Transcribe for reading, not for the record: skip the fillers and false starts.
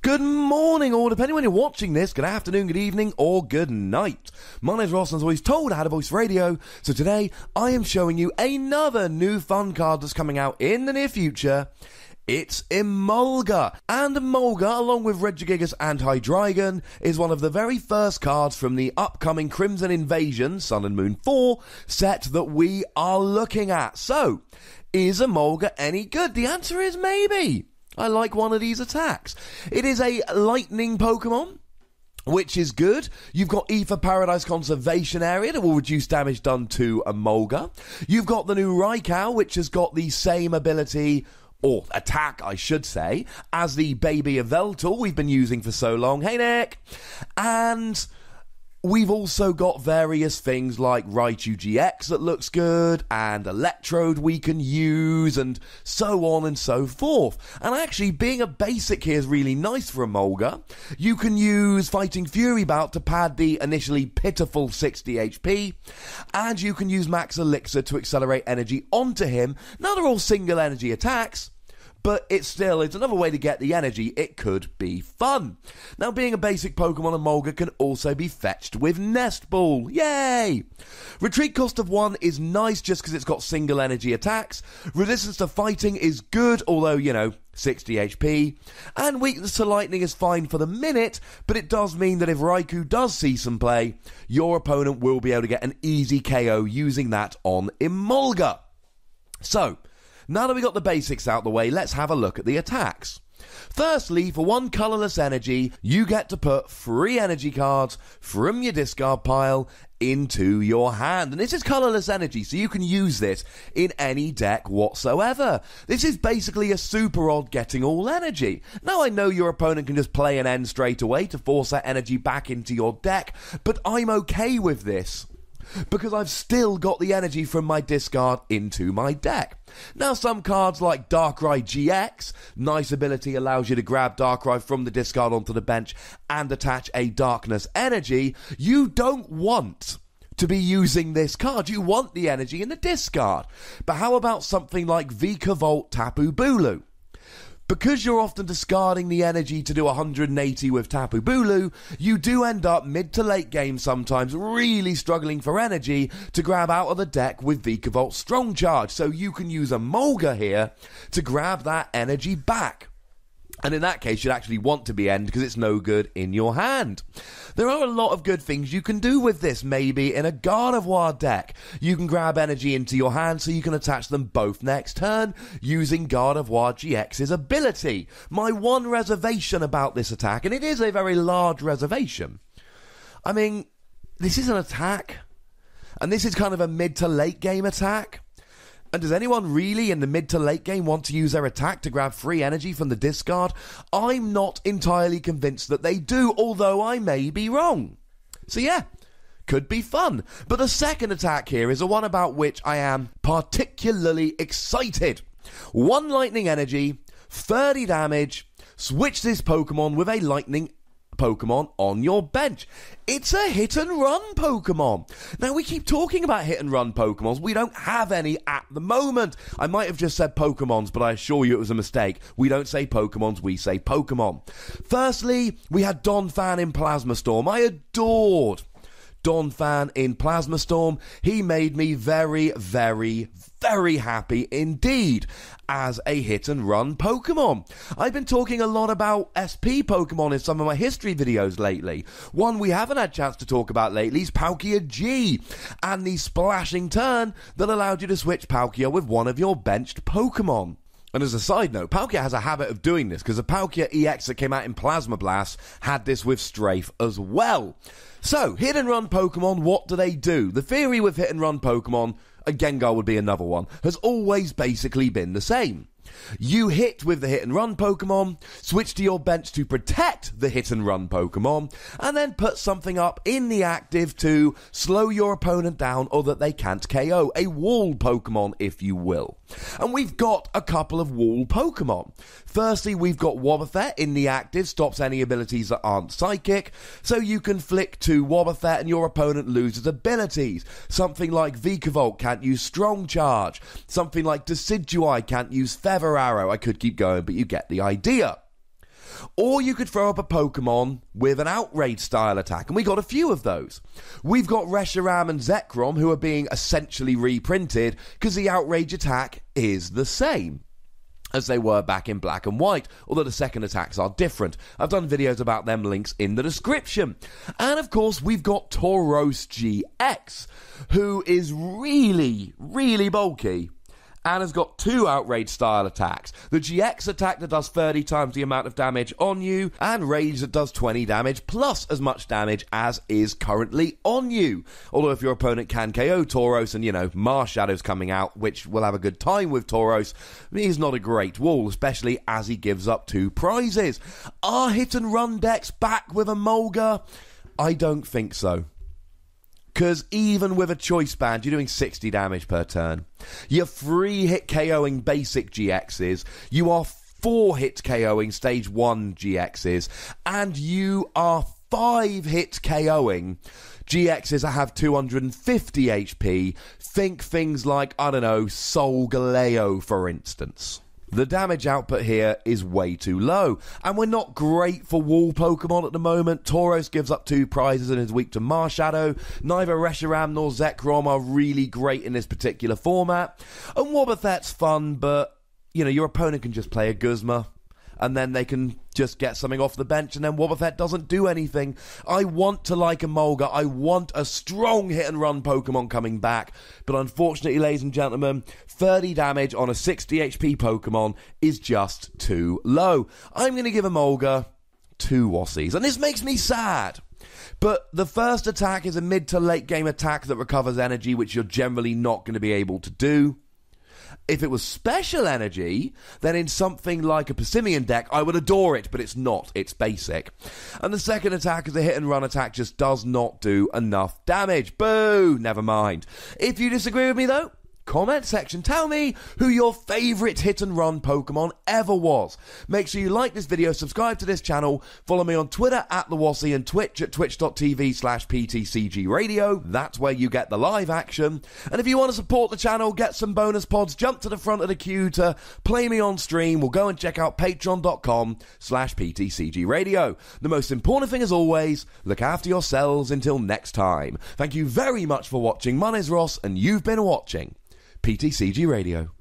Good morning, or depending when you're watching this, good afternoon, good evening, or good night. My name's Ross, and as always told, I had a voice radio, so today I am showing you another new fun card that's coming out in the near future. It's Emolga, and Emolga, along with Regigigas and Hydreigon, is one of the very first cards from the upcoming Crimson Invasion, Sun and Moon 4, set that we are looking at. So, is Emolga any good? The answer is maybe. I like one of these attacks. It is a lightning Pokemon, which is good. You've got Ether Paradise Conservation Area that will reduce damage done to Emolga. You've got the new Raikou, which has got the same ability, or attack, I should say, as the Baby Yveltal we've been using for so long. Hey, Nick! And we've also got various things like Raichu GX that looks good, and Electrode we can use, and so on and so forth. And actually, being a basic here is really nice for Emolga. You can use Fighting Fury Bout to pad the initially pitiful 60 HP, and you can use Max Elixir to accelerate energy onto him. Now, they're all single energy attacks, but it's another way to get the energy. It could be fun. Now, being a basic Pokemon, Emolga can also be fetched with Nest Ball. Yay! Retreat cost of 1 is nice just because it's got single energy attacks. Resistance to fighting is good, although, 60 HP. And weakness to lightning is fine for the minute, but it does mean that if Raikou does see some play, your opponent will be able to get an easy KO using that on Emolga. So, now that we got the basics out the way, let's have a look at the attacks. Firstly, for 1 colourless energy, you get to put 3 energy cards from your discard pile into your hand. And this is colourless energy, so you can use this in any deck whatsoever. This is basically a super odd getting all energy. Now, I know your opponent can just play an end straight away to force that energy back into your deck, but I'm okay with this, because I've still got the energy from my discard into my deck. Now, some cards like Darkrai GX, nice ability, allows you to grab Darkrai from the discard onto the bench and attach a Darkness energy. You don't want to be using this card. You want the energy in the discard. But how about something like Vikavolt Tapu Bulu? Because you're often discarding the energy to do 180 with Tapu Bulu, you do end up mid to late game sometimes really struggling for energy to grab out of the deck with Vikavolt Strong Charge. So you can use Emolga here to grab that energy back. And in that case, you'd actually want to be end because it's no good in your hand. There are a lot of good things you can do with this. Maybe in a Gardevoir deck, you can grab energy into your hand so you can attach them both next turn using Gardevoir GX's ability. My one reservation about this attack, and it is a very large reservation, I mean, this is an attack, and this is kind of a mid to late game attack. And does anyone really in the mid to late game want to use their attack to grab free energy from the discard? I'm not entirely convinced that they do, although I may be wrong. So yeah, could be fun. But the second attack here is the one about which I am particularly excited. 1 lightning energy, 30 damage, switch this Pokemon with a lightning Pokemon on your bench. It's a hit and run Pokemon. Now, we keep talking about hit and run Pokemons. We don't have any at the moment. I might have just said Pokemons, but I assure you it was a mistake. We don't say Pokemons, we say Pokemon. Firstly, we had Donphan in Plasma Storm. I adored Donphan in Plasma Storm. He made me very, very, very happy indeed as a hit and run Pokemon. I've been talking a lot about SP Pokemon in some of my history videos lately. One we haven't had a chance to talk about lately is Palkia G, and the splashing turn that allowed you to switch Palkia with one of your benched Pokemon. And as a side note, Palkia has a habit of doing this, because the Palkia EX that came out in Plasma Blast had this with Strafe as well. So, hit and run Pokemon, what do they do? The theory with hit and run Pokemon, a Gengar would be another one, has always basically been the same. You hit with the hit and run Pokemon, switch to your bench to protect the hit and run Pokemon, and then put something up in the active to slow your opponent down or that they can't KO. A wall Pokemon, if you will. And we've got a couple of wall Pokemon. Firstly, we've got Wobbuffet in the active, stops any abilities that aren't psychic, so you can flick to Wobbuffet and your opponent loses abilities. Something like Vikavolt can't use Strong Charge. Something like Decidueye can't use Feather Arrow. I could keep going, but you get the idea. Or you could throw up a Pokemon with an outrage style attack, and we got a few of those. We've got Reshiram and Zekrom, who are being essentially reprinted because the outrage attack is the same as they were back in Black and White, although the second attacks are different. I've done videos about them, links in the description. And of course, we've got Tauros GX, who is really, really bulky and has got 2 outrage style attacks. The GX attack that does 30 times the amount of damage on you, and Rage that does 20 damage plus as much damage as is currently on you. Although if your opponent can KO Tauros and, Marshadow's coming out, which will have a good time with Tauros, he's not a great wall, especially as he gives up 2 prizes. Are hit and run decks back with Emolga? I don't think so. Because even with a choice band, you're doing 60 damage per turn. You're 3-hit KOing basic GXs. You are 4-hit KOing stage 1 GXs. And you are 5-hit KOing GXs that have 250 HP. Think things like, Solgaleo, for instance. The damage output here is way too low, and we're not great for wall Pokemon at the moment. Tauros gives up 2 prizes and is weak to Marshadow. Neither Reshiram nor Zekrom are really great in this particular format. And Wobbuffet's fun, but, your opponent can just play a Guzma, and then they can just get something off the bench, and then Wobbuffet doesn't do anything. I want to like Emolga. I want a strong hit-and-run Pokemon coming back, but unfortunately, ladies and gentlemen, 30 damage on a 60 HP Pokemon is just too low. I'm going to give Emolga 2 Wossies, and this makes me sad. But the first attack is a mid to late game attack that recovers energy, which you're generally not going to be able to do. If it was special energy, then in something like a Persimmon deck, I would adore it, but it's not. It's basic. And the second attack as a hit-and-run attack just does not do enough damage. Boo! Never mind. If you disagree with me, though, comment section. Tell me who your favourite hit-and-run Pokemon ever was. Make sure you like this video, subscribe to this channel, follow me on Twitter @TheWossie and Twitch at twitch.tv/PTCGRadio. That's where you get the live action. And if you want to support the channel, get some bonus pods, jump to the front of the queue to play me on stream, we'll go and check out patreon.com/PTCGRadio. The most important thing as always, look after yourselves until next time. Thank you very much for watching. My name's Ross, and you've been watching PTCG Radio.